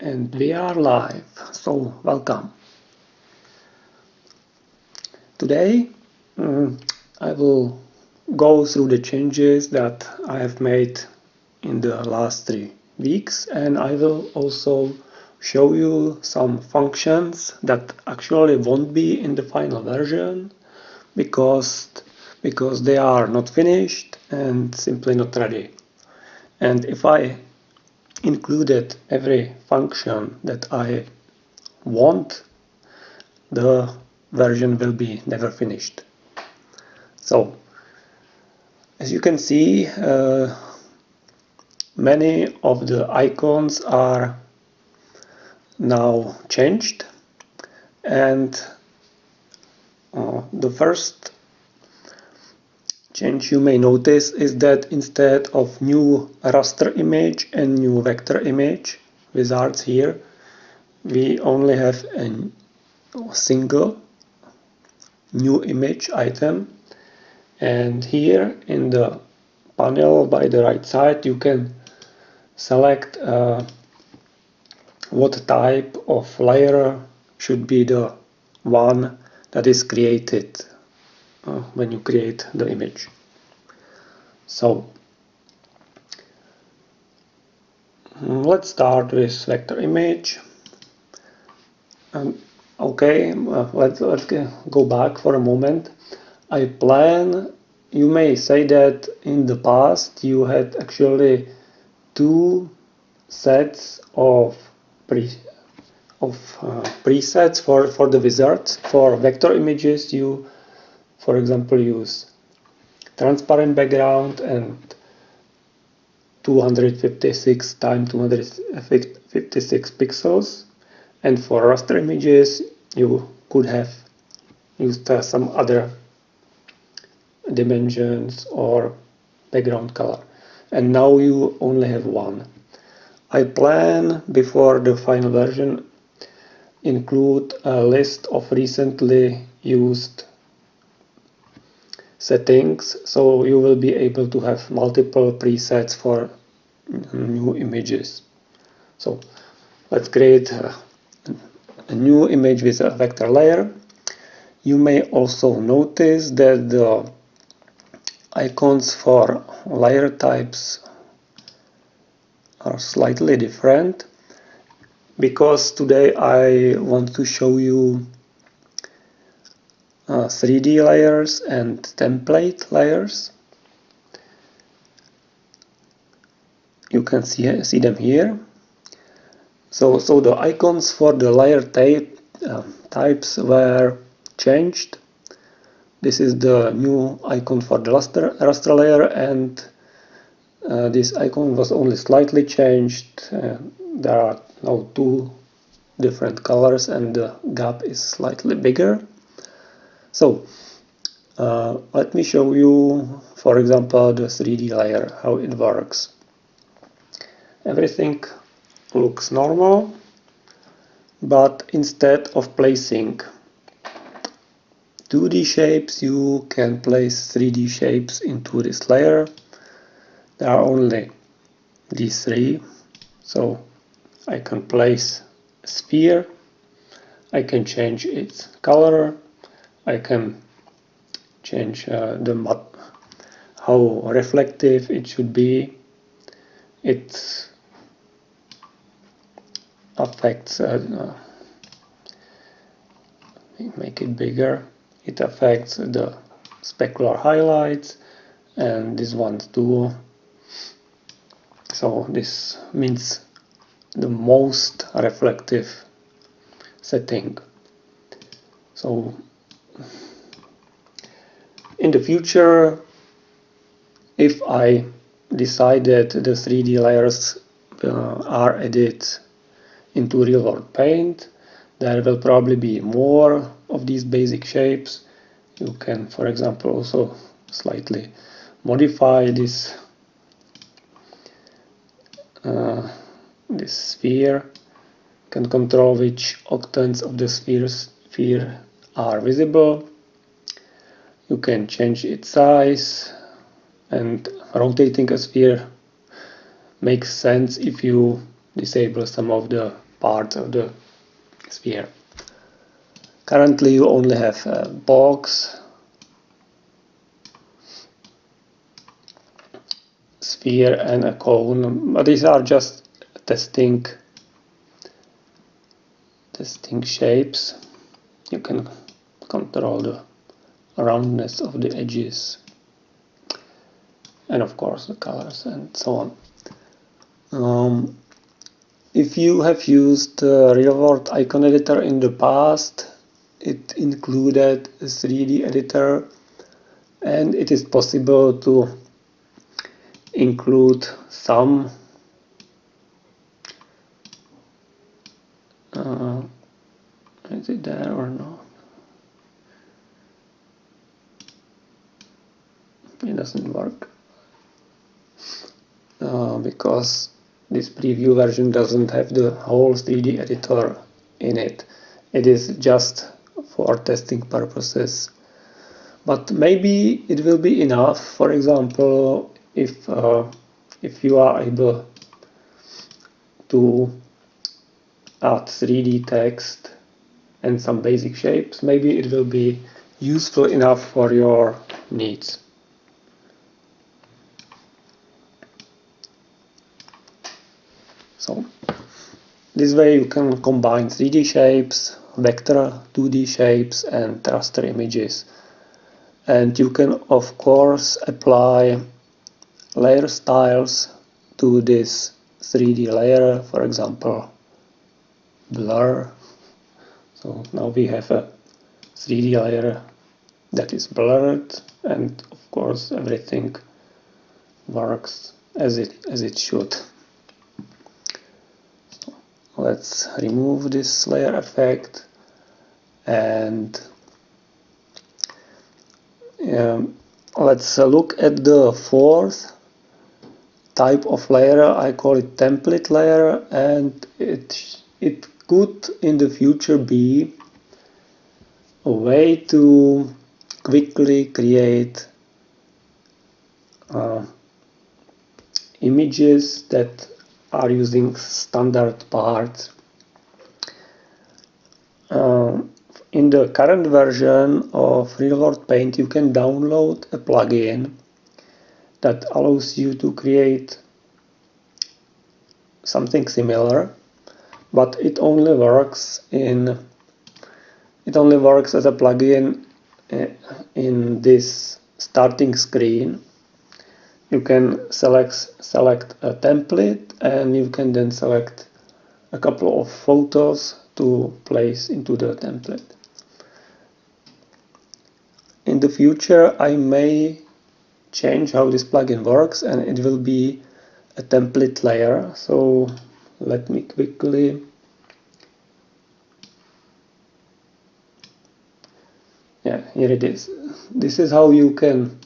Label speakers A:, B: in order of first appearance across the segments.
A: And we are live, so welcome. Today I will go through the changes that I have made in the last 3 weeks, and I will also show you some functions that actually won't be in the final version because they are not finished and simply not ready. And if I included every function that I want, the version will be never finished. So as you can see, many of the icons are now changed, and the first change you may notice is that instead of new raster image and new vector image wizards here, we only have a single new image item. And here in the panel by the right side you can select what type of layer should be the one that is created when you create the image. So let's start with vector image. Okay, let's go back for a moment. You may say that in the past you had actually 2 sets of presets for the wizards. For vector images you, for example, use transparent background and 256 times 256 pixels, and for raster images you could have used some other dimensions or background color, and now you only have one. I plan, before the final version, include a list of recently used settings, so you will be able to have multiple presets for new images. So let's create a new image with a vector layer. You may also notice that the icons for layer types are slightly different, because today I want to show you 3D layers and template layers. You can see them here. So the icons for the layer types were changed. This is the new icon for the raster layer, and this icon was only slightly changed. There are now 2 different colors and the gap is slightly bigger. So let me show you, for example, the 3D layer, how it works. Everything looks normal, but instead of placing 2D shapes, you can place 3D shapes into this layer. There are only these 3, so I can place a sphere, I can change its color, I can change how reflective it should be. It affects, make it bigger, it affects the specular highlights and this one too. So this means the most reflective setting. So in the future, if I decide that the 3D layers are added into RealWorld Paint, there will probably be more of these basic shapes. You can, for example, also slightly modify this sphere. You can control which octants of the sphere are visible. You can change its size, and rotating a sphere makes sense if you disable some of the parts of the sphere. Currently you only have a box, sphere and a cone, but these are just testing shapes. You can control the roundness of the edges and of course the colors and so on. If you have used RealWorld Icon Editor in the past, it included a 3D editor, and it is possible to include some is it there or not? It doesn't work because this preview version doesn't have the whole 3D editor in it. It is just for testing purposes. But maybe it will be enough. For example, if you are able to add 3D text and some basic shapes, maybe it will be useful enough for your needs. So this way you can combine 3D shapes, vector 2D shapes and raster images. And you can of course apply layer styles to this 3D layer, for example blur. So now we have a 3D layer that is blurred, and of course everything works as it should. So let's remove this layer effect and let's look at the fourth type of layer. I call it template layer, and it could in the future be a way to quickly create images that are using standard parts. In the current version of RealWorld Paint you can download a plugin that allows you to create something similar, but it only works as a plugin in this starting screen. You can select a template, and you can then select a couple of photos to place into the template. In the future I may change how this plugin works, and it will be a template layer. So let me quickly here it is. This is how you can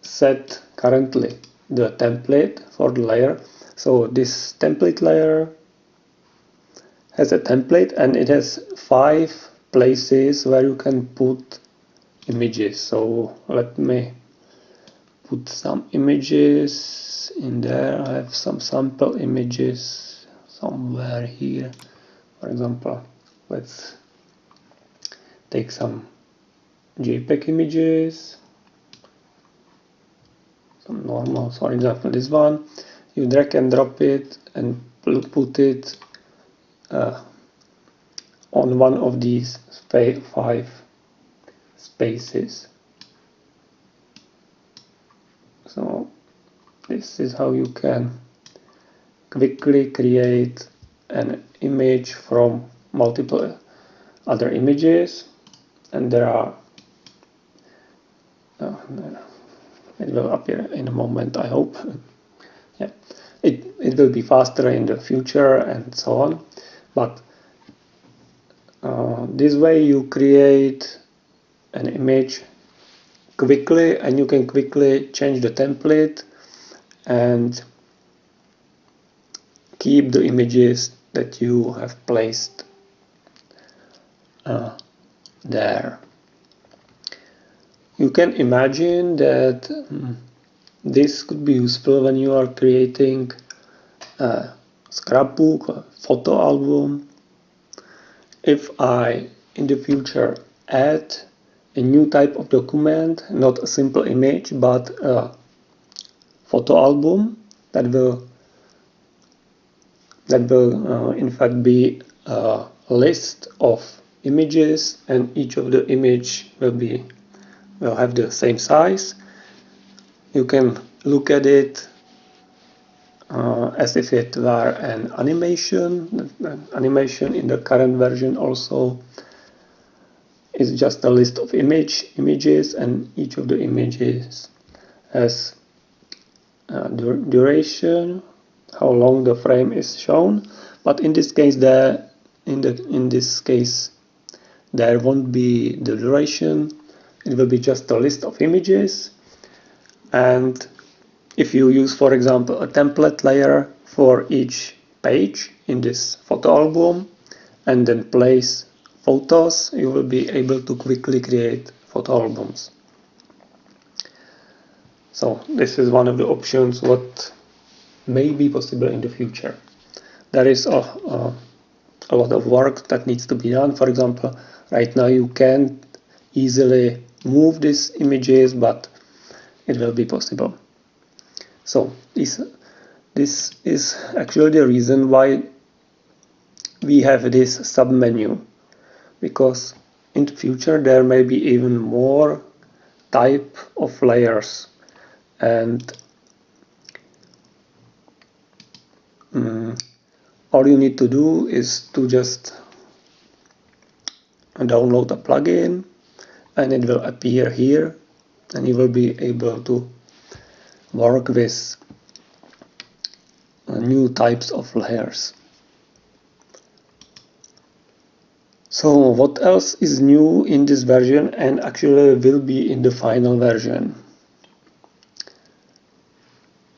A: set currently the template for the layer. So this template layer has a template, and it has 5 places where you can put images. So let me put some images in there. I have some sample images somewhere here. For example, let's take some JPEG images, some normal, for example this one. You drag and drop it and put it on one of these 5 spaces. So this is how you can quickly create an image from multiple other images, and there are it will appear in a moment, I hope. Yeah, it will be faster in the future and so on, but this way you create an image quickly, and you can quickly change the template and keep the images that you have placed there. You can imagine that this could be useful when you are creating scrapbook, a photo album. If I in the future add a new type of document, not a simple image but a photo album, that will in fact be a list of images, and each of the image will have the same size. You can look at it as if it were an animation. An animation in the current version also is just a list of images, and each of the images has duration, how long the frame is shown. But in this case, there won't be the duration. It will be just a list of images. And if you use, for example, a template layer for each page in this photo album and then place photos, you will be able to quickly create photo albums. So this is one of the options what may be possible in the future. There is a lot of work that needs to be done. For example, right now you can't easily move these images, but it will be possible. So this is actually the reason why we have this submenu, because in the future there may be even more type of layers, and all you need to do is to just download a plugin and it will appear here, and you will be able to work with new types of layers. So what else is new in this version and actually will be in the final version?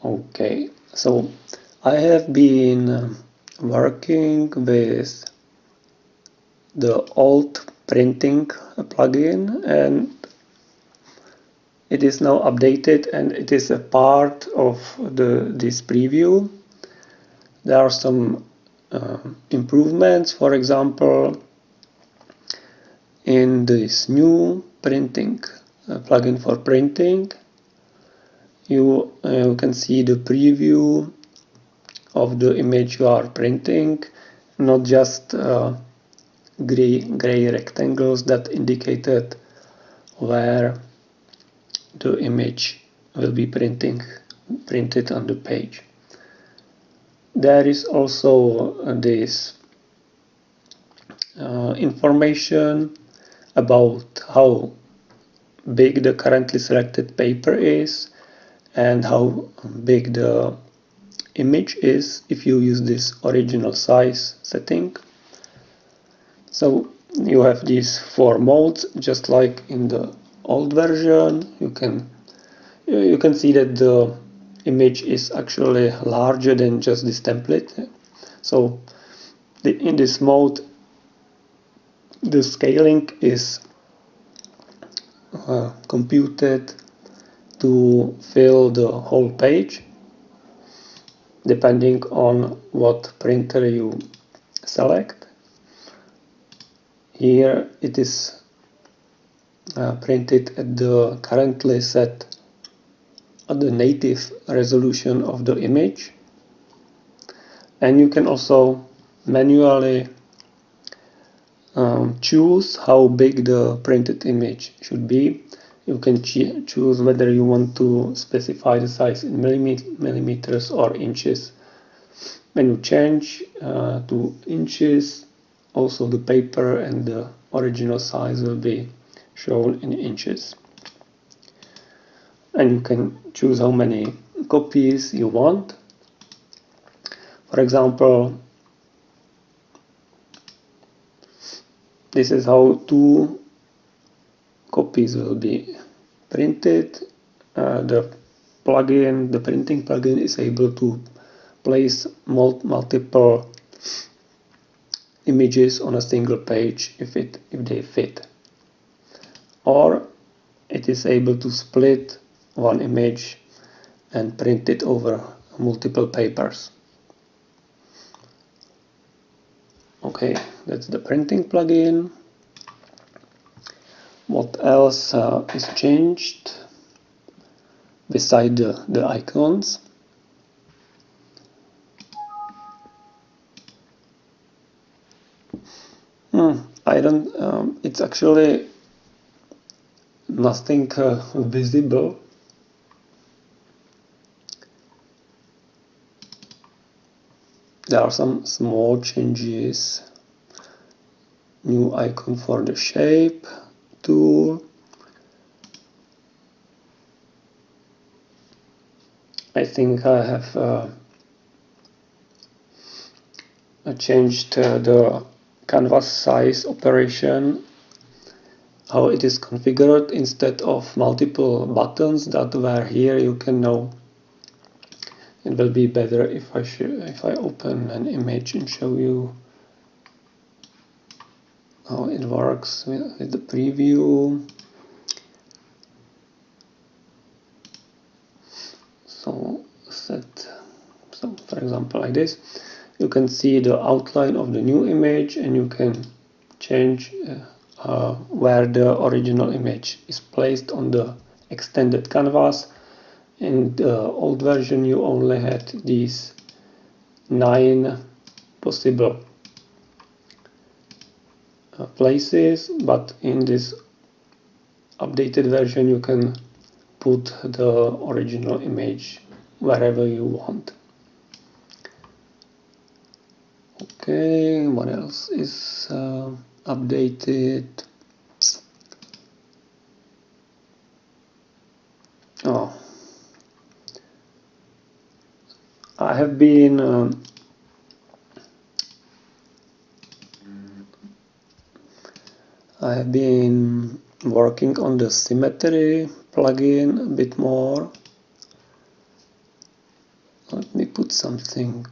A: Okay, so I have been working with the old printing plugin, and it is now updated and it is a part of this preview. There are some improvements. For example, in this new printing plugin for printing, you can see the preview of the image you are printing, not just gray rectangles that indicated where the image will be printed on the page. There is also this information about how big the currently selected paper is and how big the image is if you use this original size setting. So you have these 4 modes, just like in the old version. You can see that the image is actually larger than just this template. So in this mode, the scaling is computed to fill the whole page, depending on what printer you select. Here it is printed at the currently set at the native resolution of the image, and you can also manually choose how big the printed image should be. You can choose whether you want to specify the size in millimeters or inches. When you change to inches, also the paper and the original size will be shown in inches. And you can choose how many copies you want. For example, this is how 2 copies will be printed. The printing plugin is able to place multiple images on a single page if they fit, or it is able to split one image and print it over multiple papers. Okay, that's the printing plugin. What else is changed beside the icons? I don't. It's actually nothing visible. There are some small changes. New icon for the shape tool. I think I have changed the canvas size operation, how it is configured. Instead of multiple buttons that were here, you can know. It will be better if I open an image and show you how it works with the preview. So for example, like this, you can see the outline of the new image, and you can change where the original image is placed on the extended canvas. In the old version, you only had these 9 possible places, but in this updated version you can put the original image wherever you want. Okay, what else is updated? Oh, I have been working on the symmetry plugin a bit more. Let me put something.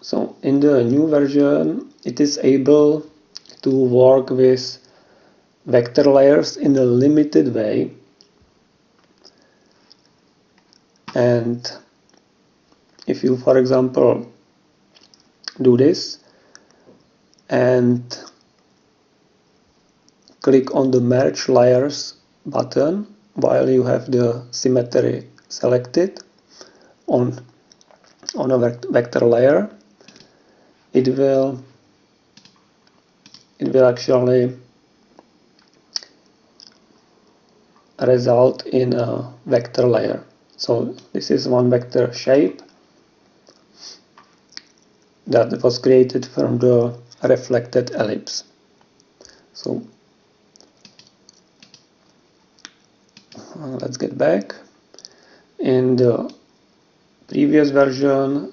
A: So in the new version, it is able to work with vector layers in a limited way, and if you, for example, do this and click on the merge layers button while you have the symmetry selected on a vector layer, it will actually result in a vector layer. So this is one vector shape that was created from the reflected ellipse. So let's get back. In the previous version,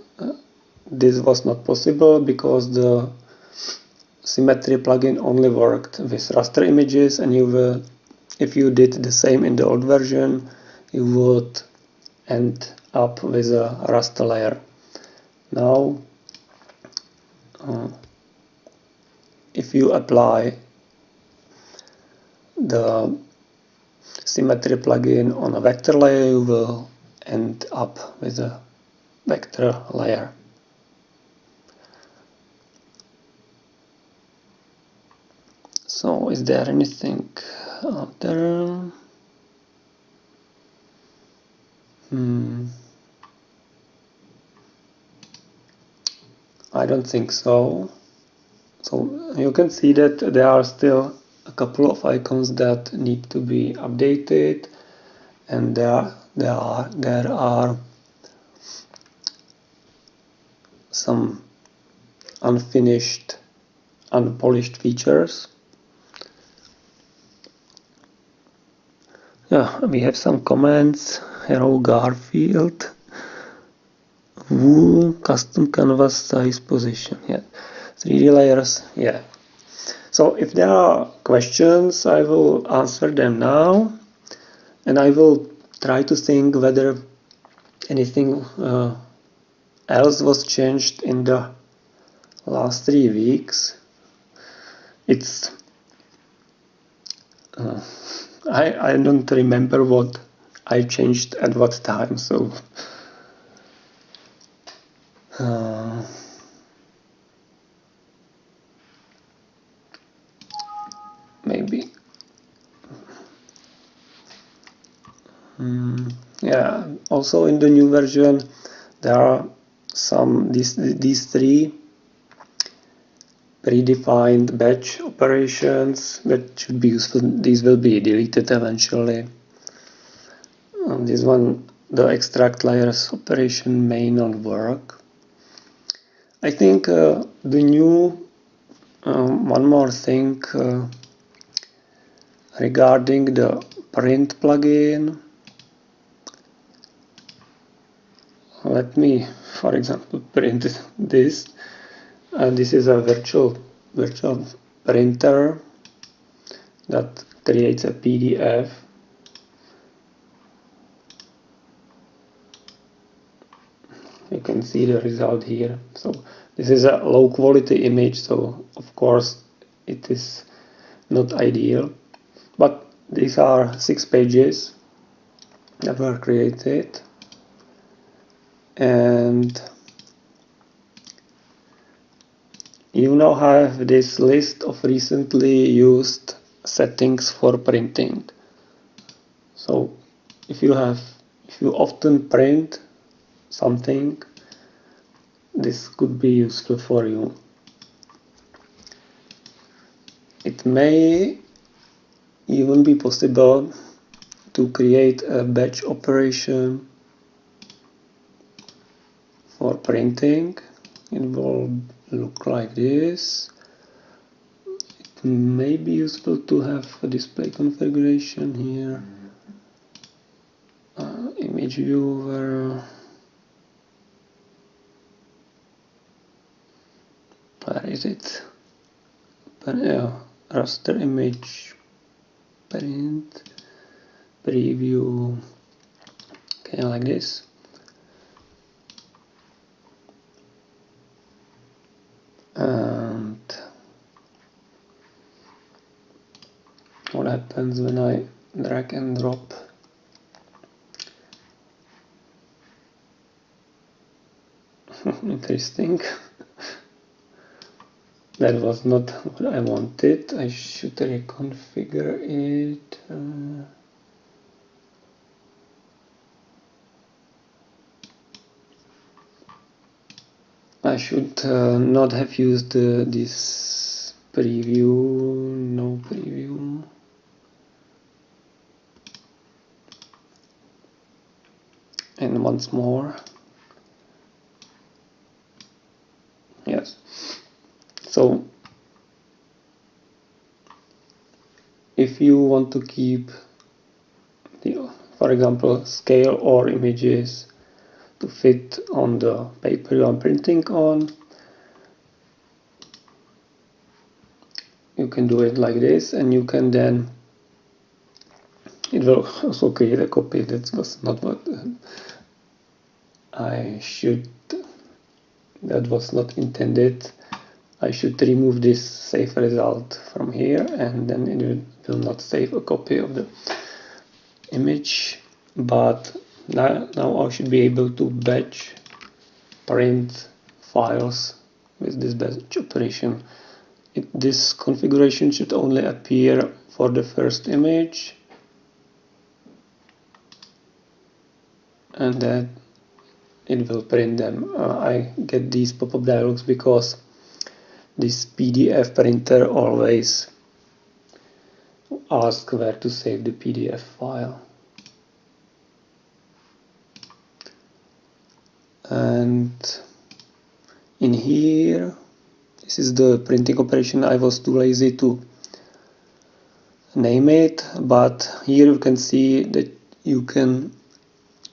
A: this was not possible because the symmetry plugin only worked with raster images, and if you did the same in the old version, you would end up with a raster layer. Now, if you apply the symmetry plugin on a vector layer, you will end up with a vector layer. So is there anything out there? I don't think so. So you can see that there are still a couple of icons that need to be updated, and there are some unfinished, unpolished features. Yeah, we have some comments. Hello Garfield. Wool custom canvas size position. Yeah, 3D layers. Yeah. So if there are questions, I will answer them now, and I will try to think whether anything else was changed in the last 3 weeks. It's I don't remember what I changed at what time, so Maybe. Yeah, also in the new version there are some these three predefined batch operations that should be useful. These will be deleted eventually. This one, the extract layers operation, may not work. I think the new one more thing regarding the print plugin. Let me, for example, print this. This is a virtual printer that creates a PDF. You can see the result here. So this is a low quality image, so of course it is not ideal. But these are 6 pages that were created, and you now have this list of recently used settings for printing. So if you often print something, this could be useful for you. It may even be possible to create a batch operation for printing. It will look like this. It may be useful to have a display configuration here. Image viewer. Where is it? Raster image print preview. Okay, like this. And what happens when I drag and drop? Interesting. That was not what I wanted. I should reconfigure it. I should not have used this preview. No preview. And once more. Yes. So if you want to keep for example, scale or images to fit on the paper you are printing on, you can do it like this, and you can then, it will also create a copy. That was not what that was not intended. I should remove this save result from here, and then it will not save a copy of the image. But now I should be able to batch print files with this batch operation. This configuration should only appear for the first image, and then it will print them. I get these pop-up dialogs because this PDF printer always asks where to save the PDF file. And in here, this is the printing operation. I was too lazy to name it, but here you can see that you can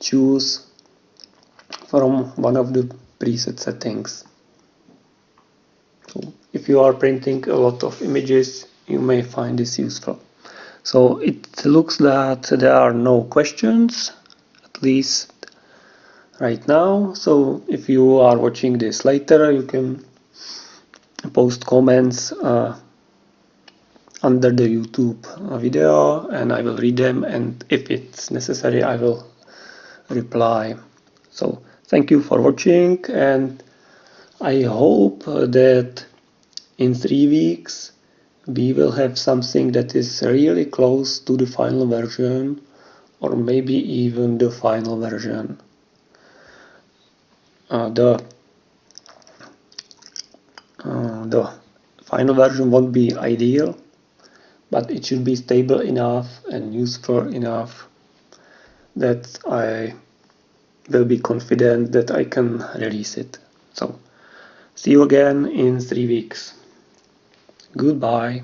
A: choose from one of the preset settings. So if you are printing a lot of images, you may find this useful. So it looks that there are no questions, at least right now. So if you are watching this later, you can post comments under the YouTube video, and I will read them, and if it's necessary I will reply. So thank you for watching, and I hope that in 3 weeks we will have something that is really close to the final version, or maybe even the final version. The final version won't be ideal, but it should be stable enough and useful enough that I will be confident that I can release it. So, see you again in 3 weeks. Goodbye.